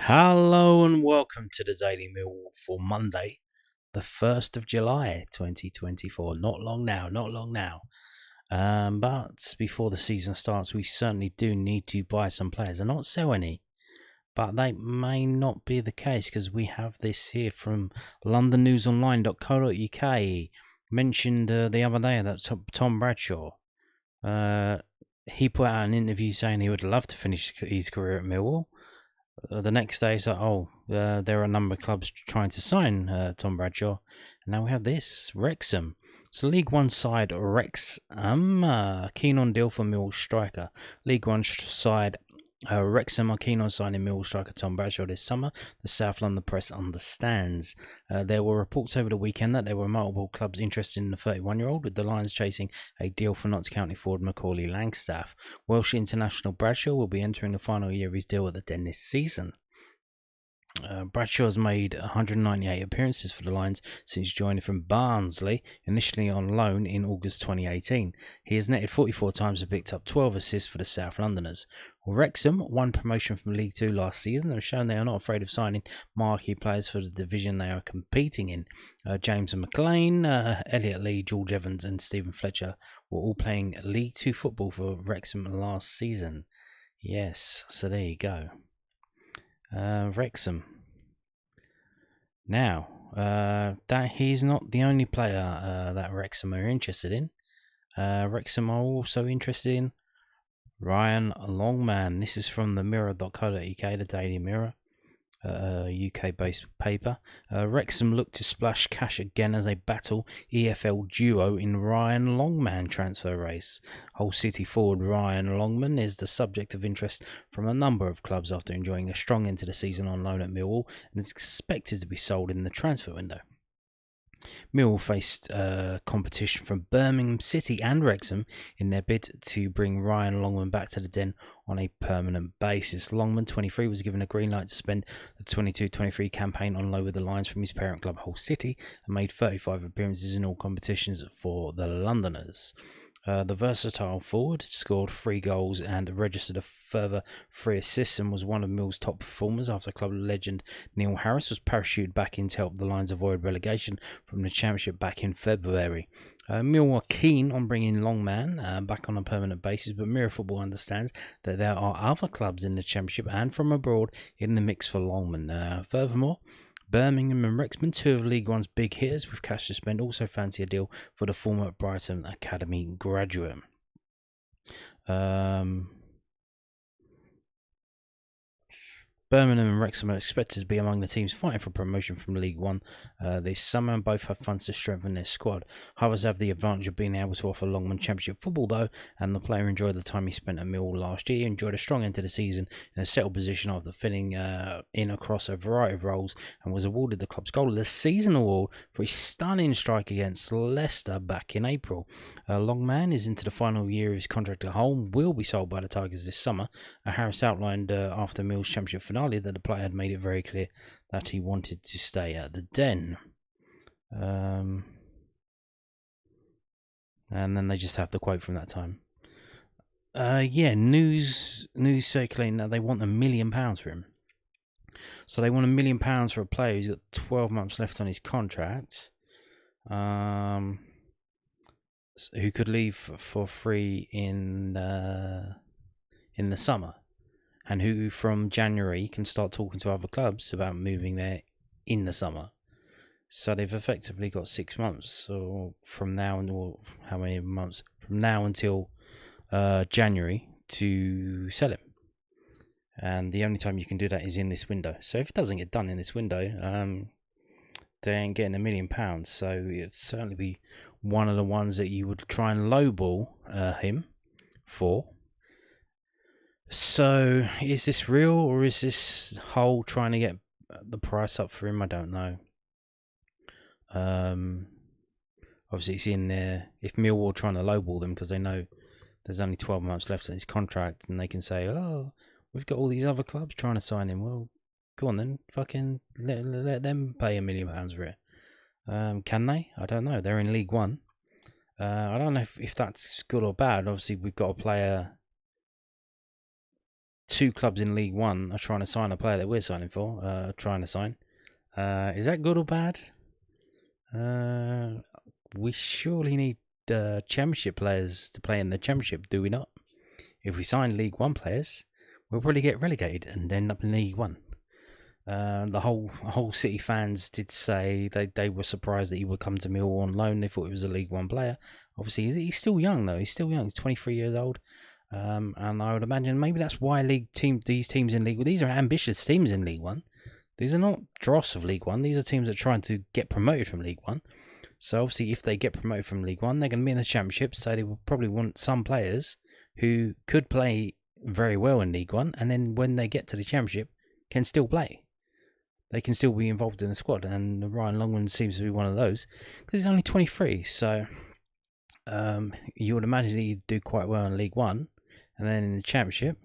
Hello and welcome to the Daily Millwall for Monday, the 1st of July 2024. Not long now. But before the season starts, we certainly do need to buy some players and not sell any. But that may not be the case because we have this here from londonnewsonline.co.uk. Mentioned the other day that Tom Bradshaw. He put out an interview saying he would love to finish his career at Millwall. The next day, it's like, there are a number of clubs trying to sign Tom Bradshaw. And now we have this, Wrexham. So League One side Wrexham, keen on deal for Millwall striker. League One side Wrexham are keen on signing Millwall striker Tom Bradshaw this summer. The South London press understands. There were reports over the weekend that there were multiple clubs interested in the 31-year-old, with the Lions chasing a deal for Notts County forward Macaulay Langstaff. Welsh international Bradshaw will be entering the final year of his deal at the Den this season. Bradshaw has made 198 appearances for the Lions since joining from Barnsley, initially on loan in August 2018. He has netted 44 times and picked up 12 assists for the South Londoners. Wrexham won promotion from League Two last season and have shown they are not afraid of signing marquee players for the division they are competing in. James McLean, Elliot Lee, George Evans and Stephen Fletcher were all playing League Two football for Wrexham last season. Yes, so there you go. Wrexham. Now, that he's not the only player that Wrexham are interested in. Wrexham are also interested in Ryan Longman. This is from the mirror.co.uk, the Daily Mirror, UK-based paper. Wrexham look to splash cash again as they battle EFL duo in Ryan Longman transfer race. Hull City forward Ryan Longman is the subject of interest from a number of clubs after enjoying a strong end to the season on loan at Millwall and is expected to be sold in the transfer window. Millwall faced competition from Birmingham City and Wrexham in their bid to bring Ryan Longman back to the Den on a permanent basis. Longman, 23, was given a green light to spend the 22-23 campaign on loan with the Lions from his parent club Hull City and made 35 appearances in all competitions for the Londoners. The versatile forward scored 3 goals and registered a further 3 assists and was one of Mill's top performers after club legend Neil Harris was parachuted back in to help the Lions avoid relegation from the Championship back in February. Mill were keen on bringing Longman back on a permanent basis, but Mirror Football understands that there are other clubs in the Championship and from abroad in the mix for Longman. Furthermore, Birmingham and Wrexham, 2 of League One's big hitters with cash to spend, also fancy a deal for the former Brighton Academy graduate. Birmingham and Wrexham are expected to be among the teams fighting for promotion from League One this summer, and both have funds to strengthen their squad. Others have the advantage of being able to offer Longman Championship football, though, and the player enjoyed the time he spent at Millwall last year. He enjoyed a strong end to the season in a settled position after filling in across a variety of roles, and was awarded the club's Goal of the Season award for his stunning strike against Leicester back in April. Longman is into the final year of his contract at Hull, will be sold by the Tigers this summer. Harris outlined after Mill's Championship finale that the player had made it very clear that he wanted to stay at the Den. And then they just have the quote from that time. News circulating that they want £1 million for him. So they want £1 million for a player who's got 12 months left on his contract, who could leave for free in the summer, and who from January can start talking to other clubs about moving there in the summer. So they've effectively got 6 months, or from now, or how many months from now until January to sell him. And the only time you can do that is in this window. So if it doesn't get done in this window, they ain't getting £1 million. So it'd certainly be one of the ones that you would try and lowball him for. So, is this real, or is this Hull trying to get the price up for him? I don't know. Obviously, it's in there. If Millwall are trying to lowball them because they know there's only 12 months left on his contract, and they can say, "Oh, we've got all these other clubs trying to sign him." Well, go on then, fucking let them pay £1 million for it. Can they? I don't know. They're in League One. I don't know if that's good or bad. Obviously, we've got a player 2 clubs in League One are trying to sign a player that we're signing for. Trying to sign. Is that good or bad? We surely need Championship players to play in the Championship, do we not? If we sign League One players, we'll probably get relegated and end up in League One. The whole City fans did say they were surprised that he would come to Millwall on loan. They thought he was a League One player. Obviously, he's still young though. He's still young. He's 23 years old. And I would imagine maybe that's why these teams in League, these are ambitious teams in League One. These are not dross of League One. These are teams that are trying to get promoted from League One. So obviously, if they get promoted from League One, they're going to be in the Championship. So they will probably want some players who could play very well in League One, and then when they get to the Championship, can still play. They can still be involved in the squad, and Ryan Longman seems to be one of those because he's only 23. So you would imagine he'd do quite well in League One, and then in the Championship,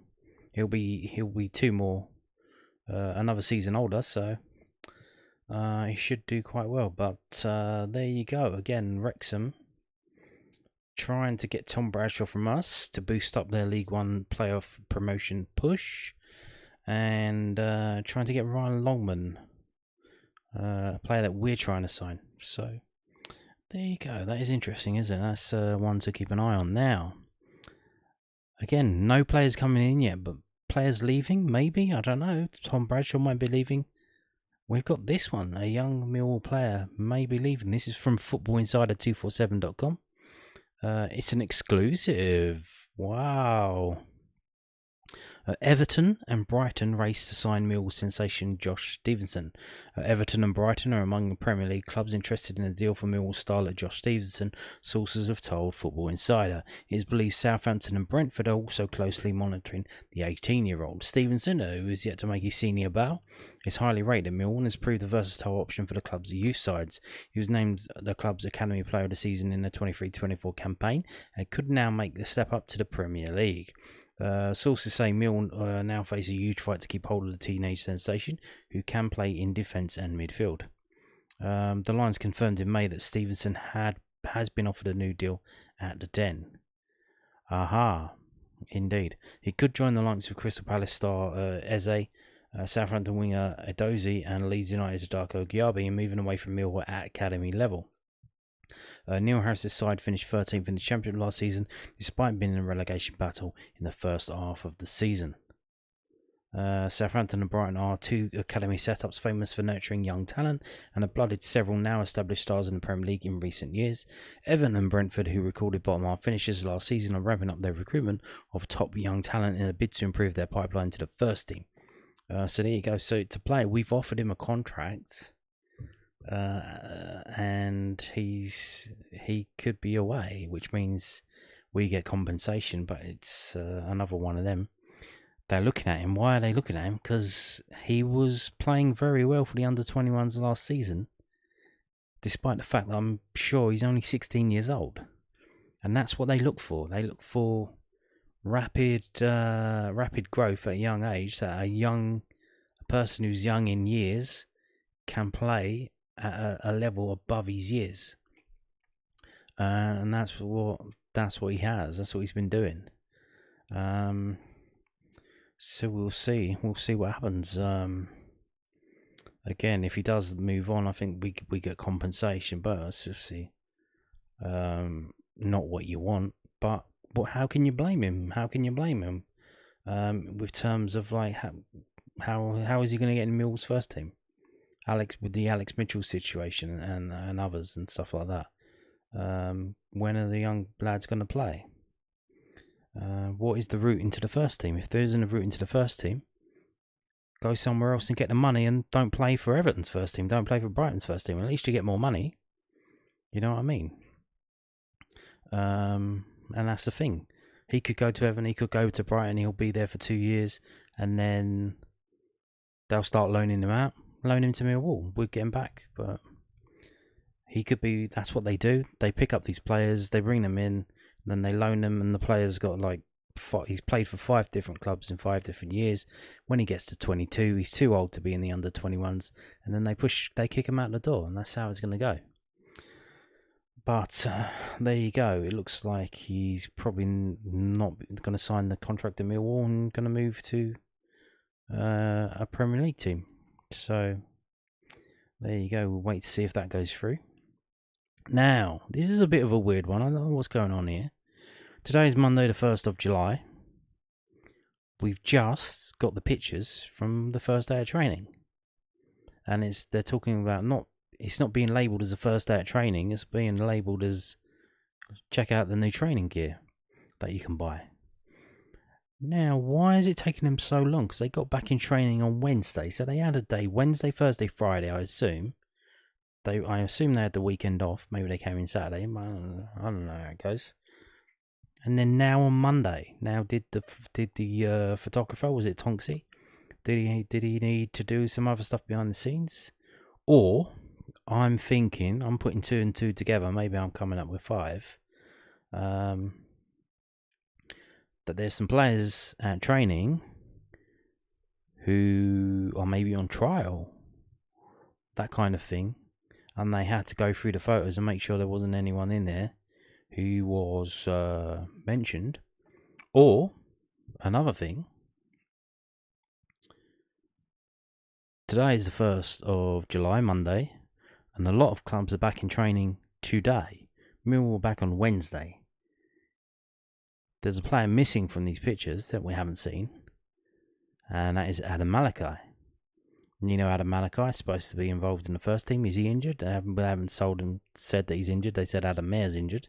he'll be another season older. So he should do quite well. But there you go again, Wrexham trying to get Tom Bradshaw from us to boost up their League One playoff promotion push. And trying to get Ryan Longman, a player that we're trying to sign. So there you go. That is interesting, isn't it? That's one to keep an eye on now. Again, no players coming in yet, but players leaving, maybe? I don't know. Tom Bradshaw might be leaving. We've got this one. A young Millwall player may be leaving. This is from FootballInsider247.com. It's an exclusive. Wow. Everton and Brighton race to sign Millwall sensation Josh Stephenson. Everton and Brighton are among the Premier League clubs interested in a deal for Millwall starlet Josh Stephenson, sources have told Football Insider. It is believed Southampton and Brentford are also closely monitoring the 18-year-old. Stephenson, who is yet to make his senior bow, is highly rated at Millwall and has proved a versatile option for the club's youth sides. He was named the club's Academy Player of the Season in the 23-24 campaign and could now make the step up to the Premier League. Sources say Millwall now face a huge fight to keep hold of the teenage sensation, who can play in defence and midfield. The Lions confirmed in May that Stephenson has been offered a new deal at the Den. Aha, indeed. He could join the likes of Crystal Palace star Eze, Southampton winger Edozie, and Leeds United Darko Gyabi in moving away from Millwall at academy level. Neil Harris's side finished 13th in the Championship last season, despite being in a relegation battle in the first half of the season. Southampton and Brighton are 2 academy setups famous for nurturing young talent and have blooded several now established stars in the Premier League in recent years. Everton and Brentford, who recorded bottom half finishes last season, are ramping up their recruitment of top young talent in a bid to improve their pipeline to the first team. So there you go. So to play, we've offered him a contract. And he could be away, which means we get compensation, but it's another one of them. They're looking at him. Why are they looking at him? Because he was playing very well for the under-21s last season, despite the fact that I'm sure he's only 16 years old. And that's what they look for. They look for rapid growth at a young age, that a person who's young in years can play at a level above his years, and that's what he has. That's what he's been doing. So we'll see what happens. Again, if he does move on, I think we get compensation, but it's obviously not what you want. But how can you blame him? With terms of like how is he going to get in Millwall's first team? With the Alex Mitchell situation and others and stuff like that. When are the young lads going to play? What is the route into the first team? If there isn't a route into the first team, go somewhere else and get the money, and don't play for Everton's first team. Don't play for Brighton's first team. At least you get more money. You know what I mean? And that's the thing. He could go to Everton. He could go to Brighton. He'll be there for 2 years, and then they'll start loaning him out. Loan him to Millwall. We'd get him back, but he could be. That's what they do. They pick up these players, they bring them in, then they loan them, and the player's got he's played for 5 different clubs in 5 different years. When he gets to 22, he's too old to be in the under-21s, and then they kick him out the door, and that's how it's going to go. But there you go. It looks like he's probably not going to sign the contract at Millwall and going to move to a Premier League team. So there you go. We'll wait to see if that goes through. Now, this is a bit of a weird one. I don't know what's going on here. Today is Monday the 1st of July. We've just got the pictures from the first day of training. And they're talking about it's not being labelled as the first day of training, it's being labelled as check out the new training gear that you can buy. Now, why is it taking them so long? Because they got back in training on Wednesday, so they had a day, Wednesday, Thursday, Friday, I assume. I assume they had the weekend off. Maybe they came in Saturday. I don't know how it goes. And then now on Monday, did the photographer, was it Tonksy? Did he need to do some other stuff behind the scenes? Or I'm putting 2 and 2 together. Maybe I'm coming up with 5. That there's some players at training who are maybe on trial, that kind of thing. And they had to go through the photos and make sure there wasn't anyone in there who was mentioned. Or, another thing, today is the 1st of July, Monday, and a lot of clubs are back in training today. Millwall were back on Wednesday. There's a player missing from these pictures that we haven't seen, and that is Adam Malachi. You know, Adam Malachi is supposed to be involved in the first team. Is he injured? They haven't said that he's injured. They said Adam Mayer's injured.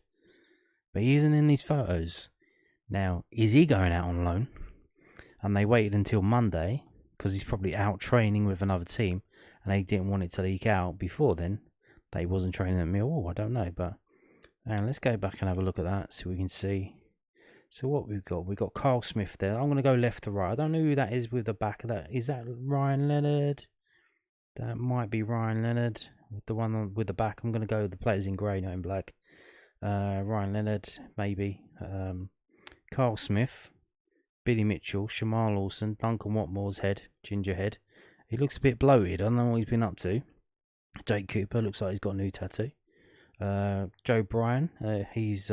But he isn't in these photos. Now, is he going out on loan? And they waited until Monday, because he's probably out training with another team, and they didn't want it to leak out before then that he wasn't training at Millwall. I don't know, but let's go back and have a look at that so we can see. So what we've got Carl Smith there. I'm going to go left to right. I don't know who that is with the back of that. Is that Ryan Leonard? That might be Ryan Leonard, the one with the back. I'm going to go with the players in grey, not in black. Ryan Leonard, maybe. Carl Smith, Billy Mitchell, Shamal Lawson, Duncan Watmore's head, ginger head. He looks a bit bloated. I don't know what he's been up to. Jake Cooper looks like he's got a new tattoo. Joe Bryan, he's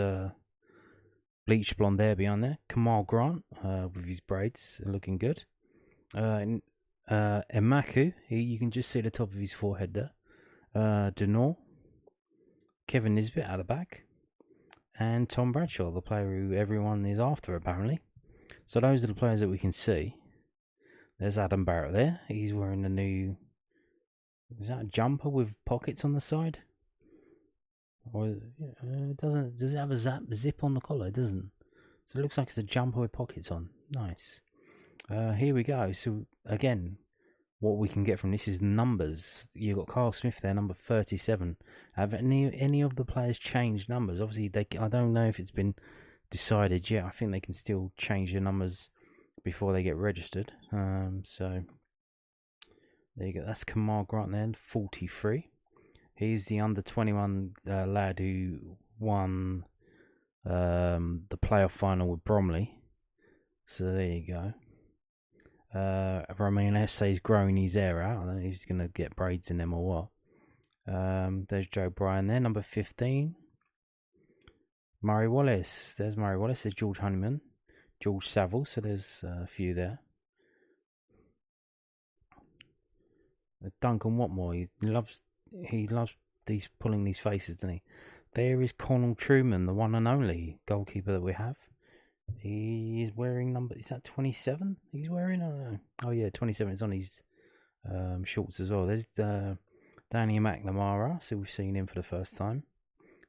bleached blonde hair behind there. Kamal Grant with his braids, looking good. Emaku, you can just see the top of his forehead there. Denor, Kevin Nisbet at the back, and Tom Bradshaw, the player who everyone is after apparently. So those are the players that we can see. There's Adam Barrett there. He's wearing a new, is that a jumper with pockets on the side? Or does it have a zip on the collar? It doesn't. So it looks like it's a jumper with pockets on. Nice. Here we go. So again, what we can get from this is numbers. You've got Carl Smith there, number 37. Have any of the players changed numbers? Obviously, I don't know if it's been decided yet. I think they can still change the numbers before they get registered. So there you go. That's Kamal Grant there, 43. He's the under 21 lad who won the playoff final with Bromley. So there you go. Romain Essay's growing his hair out. I don't know if he's going to get braids in them or what. There's Joe Bryan there, number 15. Murray Wallace. There's Murray Wallace. There's George Honeyman. George Saville. So there's a few there. Duncan Watmore. He loves pulling these faces, doesn't he? There is Connell Truman, the one and only goalkeeper that we have. He is wearing is that 27? He's wearing? I don't know. Oh yeah, 27. It's on his shorts as well. There's Danny McNamara, so we've seen him for the first time.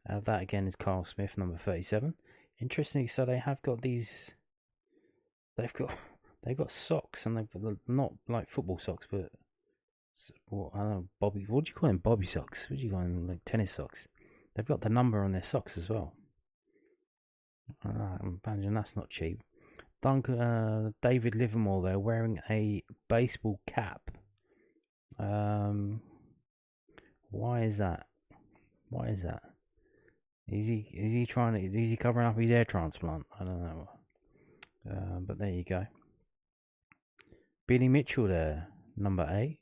That again is Carl Smith, number 37. Interestingly, so they have got these. They've got socks, and they've not like football socks, but I don't know, Bobby. What do you call them? Bobby socks? What do you call them? Like tennis socks? They've got the number on their socks as well. Imagine that's not cheap. David Livermore there wearing a baseball cap. Why is that? Is he covering up his hair transplant? I don't know. But there you go. Billy Mitchell there, number 8.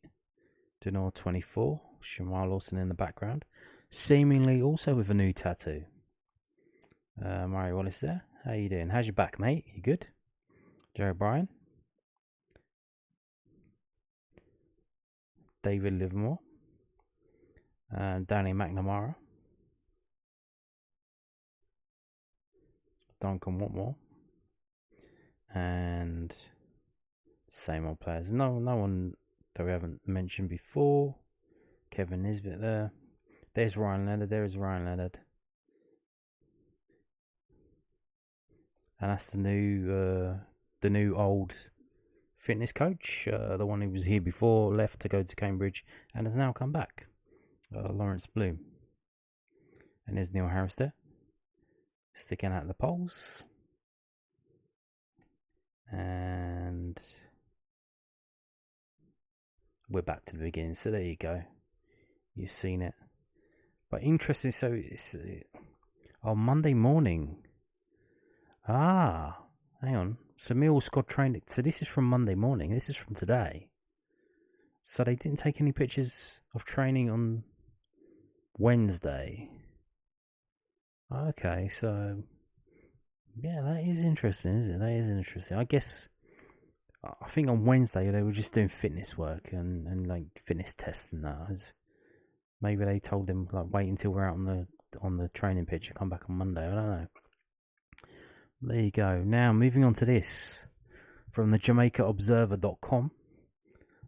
Denor 24. Shamal Lawson in the background. seemingly also with a new tattoo. Murray Wallace there. How you doing? How's your back, mate? You good? Joe Bryan. David Livermore. Danny McNamara. Duncan Watmore. And same old players. No one that we haven't mentioned before. Kevin Nisbet there. There's Ryan Leonard. There is Ryan Leonard. And that's the new old fitness coach, the one who was here before, left to go to Cambridge, and has now come back, Lawrence Bloom. And there's Neil Harris there, sticking out the poles. And we're back to the beginning. So there you go. You've seen it. But interesting. So it's on Monday morning. Hang on. So Millwall squad trained. So this is from Monday morning. This is from today. So they didn't take any pictures of training on Wednesday. Okay, so yeah, that is interesting, isn't it? That is interesting. I think on Wednesday they were just doing fitness work and like fitness tests and that. Maybe they told them like wait until we're out on the training pitch and come back on Monday. I don't know. There you go. Now, moving on to this from the JamaicaObserver.com.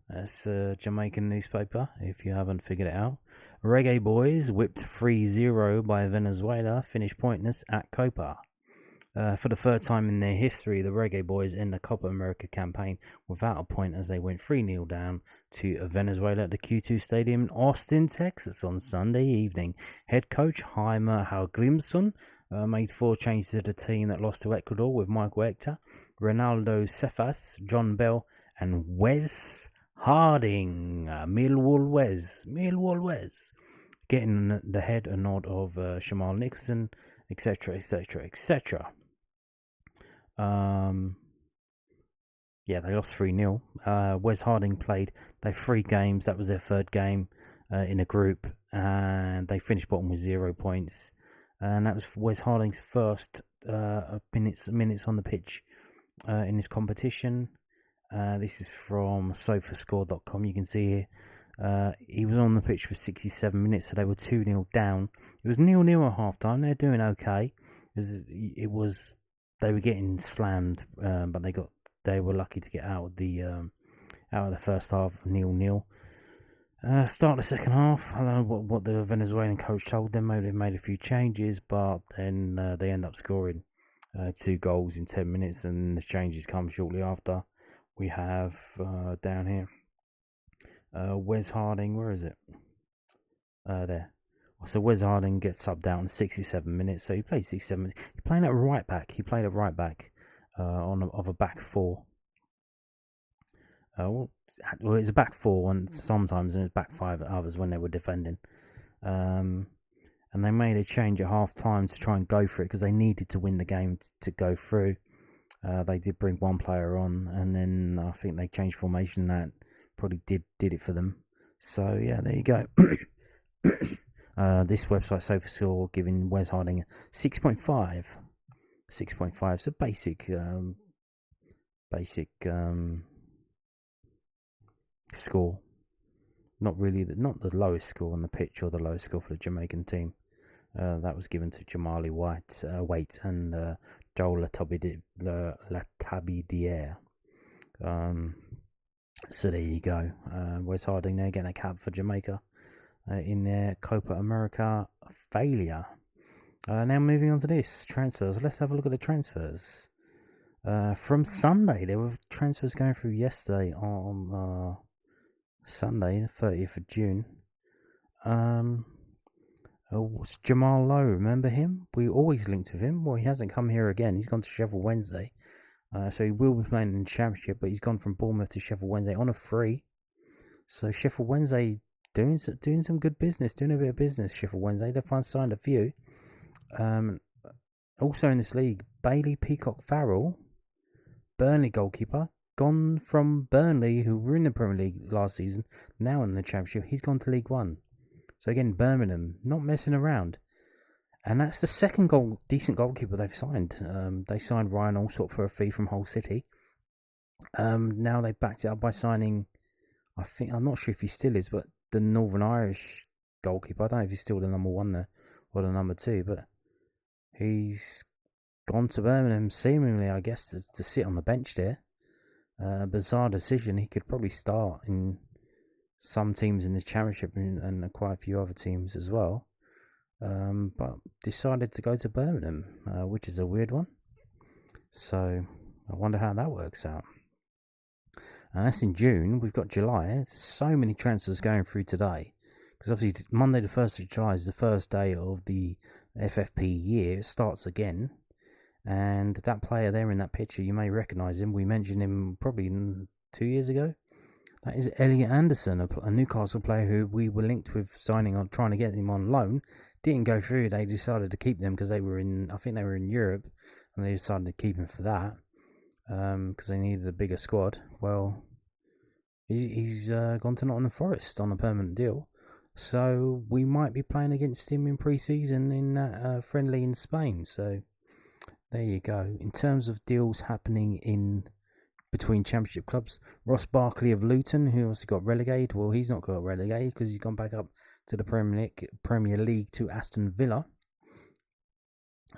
That's a Jamaican newspaper, if you haven't figured it out. Reggae Boys whipped 3-0 by Venezuela, finished pointless at Copa. For the third time in their history, the Reggae Boys end the Copa America campaign without a point as they went 3-0 down to Venezuela at the Q2 Stadium in Austin, Texas on Sunday evening. Head coach Jaime Haglimson made 4 changes to the team that lost to Ecuador with Michael Hector, Ronaldo Cephas, John Bell, and Wes Harding. Millwall Wes. Getting the head a nod of Shamal Nicholson, etc., etc., etc. Yeah, they lost 3-0. Wes Harding played 3 games. That was their third game in a group, and they finished bottom with 0 points. And that was Wes Harding's first minutes on the pitch in this competition. This is from SofaScore.com. You can see here he was on the pitch for 67 minutes, so they were 2-0 down. It was 0-0 at half time. They're doing okay. They were getting slammed, but they were lucky to get out of the first half 0-0. Start the second half. I don't know what the Venezuelan coach told them. Maybe they made a few changes, but then they end up scoring 2 goals in 10 minutes, and the changes come shortly after. We have down here Wes Harding. Where is it? There. So Wes Harding gets subbed out in 67 minutes. So he played 67 minutes. He's playing at right back. He played at right back of a back 4. Well, it's a back 4 and sometimes it's back 5 at others when they were defending. And they made a change at half time to try and go for it because they needed to win the game to go through. They did bring one player on, and then I think they changed formation. That probably did it for them. So yeah, there you go. This website SofaScore giving Wes Harding 6.5. 6.5. So basic score. Not the lowest score on the pitch or the lowest score for the Jamaican team. That was given to Jamali Waite and Joel Latabidiere. So there you go. Wes Harding there getting a cap for Jamaica in their Copa America failure. Now moving on to this transfers. Let's have a look at the transfers. From Sunday, there were transfers going through yesterday on Sunday, the 30th of June. It's Jamal Lowe, remember him? We always linked with him. Well, he hasn't come here again. He's gone to Sheffield Wednesday. So he will be playing in the Championship, but he's gone from Bournemouth to Sheffield Wednesday on a free. So Sheffield Wednesday doing some good business, doing a bit of business. Sheffield Wednesday, they've signed a few. Also in this league, Bailey Peacock Farrell, Burnley goalkeeper, gone from Burnley, who were in the Premier League last season, now in the Championship. He's gone to League One. So again, Birmingham not messing around, and that's the second decent goalkeeper they've signed. They signed Ryan Allsop for a fee from Hull City. Now they backed it up by signing, I'm not sure if he still is, but the Northern Irish goalkeeper. I don't know if he's still the number 1 there or the number 2, but he's gone to Birmingham seemingly, I guess, to sit on the bench there. Bizarre decision. He could probably start in some teams in the Championship and quite a few other teams as well. But decided to go to Birmingham, which is a weird one. So I wonder how that works out. And that's in June. We've got July. There's so many transfers going through today. Because obviously Monday the 1st of July is the first day of the FFP year. It starts again. And that player there in that picture, you may recognise him. We mentioned him probably 2 years ago. That is Elliot Anderson, a Newcastle player who we were linked with signing on, trying to get him on loan. Didn't go through. They decided to keep them because I think they were in Europe, and they decided to keep him for that because they needed a bigger squad. Well, he's gone to Nottingham Forest on a permanent deal, so we might be playing against him in pre-season in that friendly in Spain. So there you go. In terms of deals happening in between Championship clubs, Ross Barkley of Luton, who also got relegated. Well, he's not got relegated because he's gone back up to the Premier League to Aston Villa.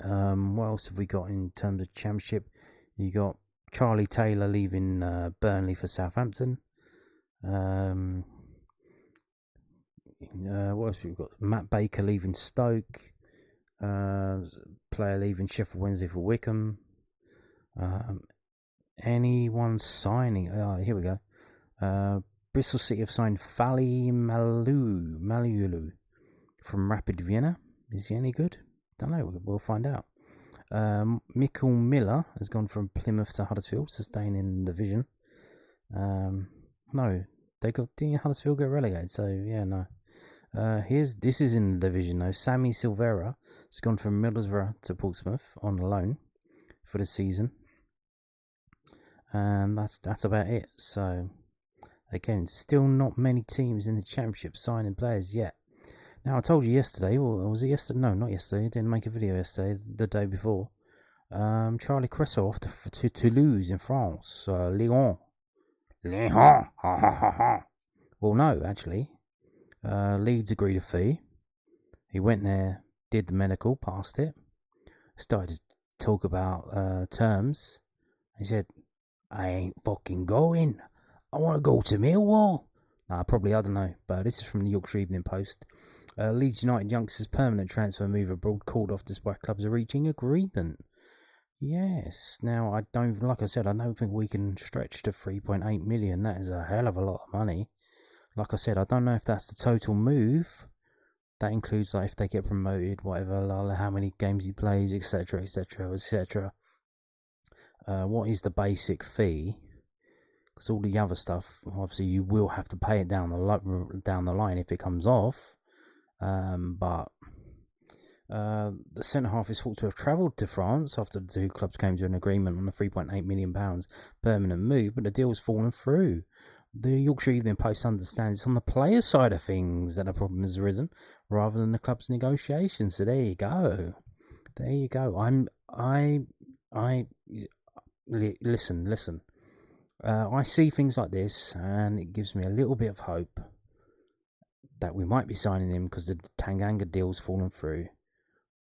What else have we got in terms of Championship? You got Charlie Taylor leaving Burnley for Southampton. What else have we got? Matt Baker leaving Stoke. Player leaving Sheffield Wednesday for Wickham. Anyone signing? Here we go. Bristol City have signed Fali Maliulu from Rapid Vienna. Is he any good? Don't know. We'll find out. Michael Miller has gone from Plymouth to Huddersfield, so staying in the division. No, didn't Huddersfield get relegated? So yeah, no. This is in the division though. Sammy Silvera has gone from Middlesbrough to Portsmouth on loan for the season, and that's about it. So again, still not many teams in the Championship signing players yet. Now, I told you yesterday, or was it yesterday? No, not yesterday. I didn't make a video yesterday, the day before. Charlie Cresswells off to Toulouse in France. Lyon. Ha ha ha ha. Well, no, actually. Leeds agreed a fee. He went there, did the medical, passed it. Started to talk about terms. He said, I ain't fucking going. I want to go to Millwall. I don't know. But this is from the Yorkshire Evening Post. Leeds United youngsters' permanent transfer move abroad called off despite clubs are reaching agreement. Yes. Now, I don't think we can stretch to 3.8 million. That is a hell of a lot of money. Like I said, I don't know if that's the total move. That includes if they get promoted, whatever, how many games he plays, etc., etc., etc. What is the basic fee? Because all the other stuff, obviously, you will have to pay it down the line if it comes off. But the centre half is thought to have travelled to France after the two clubs came to an agreement on a £3.8 million permanent move, but the deal has fallen through. The Yorkshire Evening Post understands it's on the player side of things that a problem has arisen, rather than the club's negotiations. So there you go. Listen. I see things like this, and it gives me a little bit of hope that we might be signing him because the Tanganga deal's fallen through.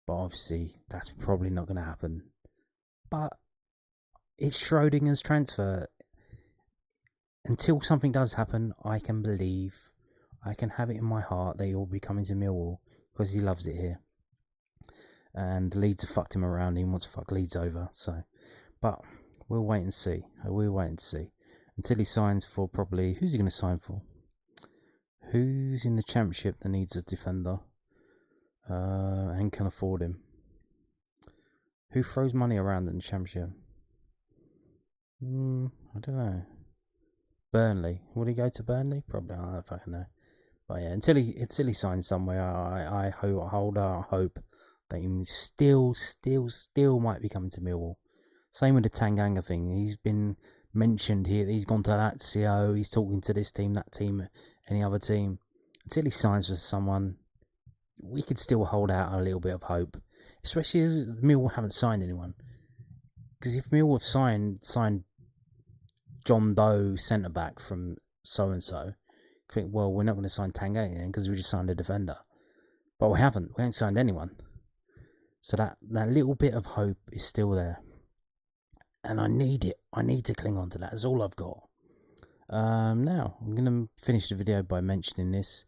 But obviously, that's probably not going to happen. But it's Schrodinger's transfer. Until something does happen, I can have it in my heart that he will be coming to Millwall because he loves it here. And Leeds have fucked him around. He wants to fuck Leeds over. So, but we'll wait and see. Until he signs for probably... Who's he going to sign for? Who's in the Championship that needs a defender and can afford him? Who throws money around in the Championship? I don't know. Burnley. Will he go to Burnley? Probably. I don't fucking know. But yeah, until he signs somewhere, I hold out hope that he still might be coming to Millwall. Same with the Tanganga thing. He's been mentioned here. He's gone to Lazio. He's talking to this team, that team, any other team. Until he signs with someone, we could still hold out a little bit of hope, especially as Millwall haven't signed anyone. Because if Millwall have signed John Doe centre back from so and so, think, well, we're not going to sign Tangay then because we just signed a defender. But we haven't. We haven't signed anyone. So that little bit of hope is still there. And I need it. I need to cling on to that. That's all I've got. Now, I'm going to finish the video by mentioning this.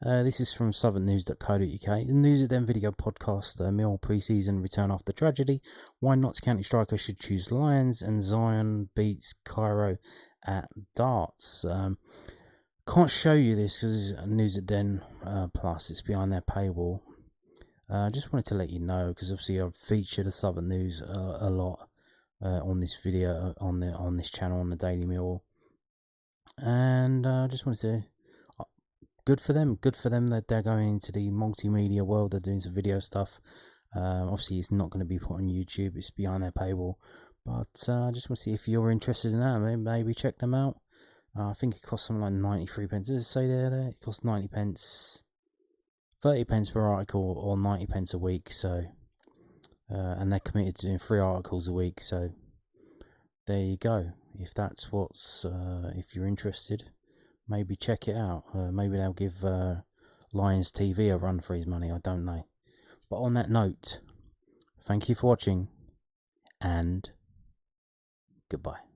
This is from southernnews.co.uk. The News at Them video podcast. Millwall pre-season return after tragedy. Why Notts County striker should choose Lions, and Zion beats Cairo at darts. Can't show you this because it's News at Den Plus. It's behind their paywall. Just wanted to let you know because obviously I've featured the Southern News a lot on this video on this channel on the Daily Millwall, and I just wanted to. Good for them that they're going into the multimedia world. They're doing some video stuff. Obviously, it's not going to be put on YouTube. It's behind their paywall. But I just want to see if you're interested in that. Maybe check them out. I think it costs something like 93 pence. Does it say there? It costs 90 pence, 30 pence per article, or 90 pence a week. So, and they're committed to doing 3 articles a week. So, there you go. If that's if you're interested, maybe check it out. Maybe they'll give Lions TV a run for his money. I don't know. But on that note, thank you for watching, and goodbye.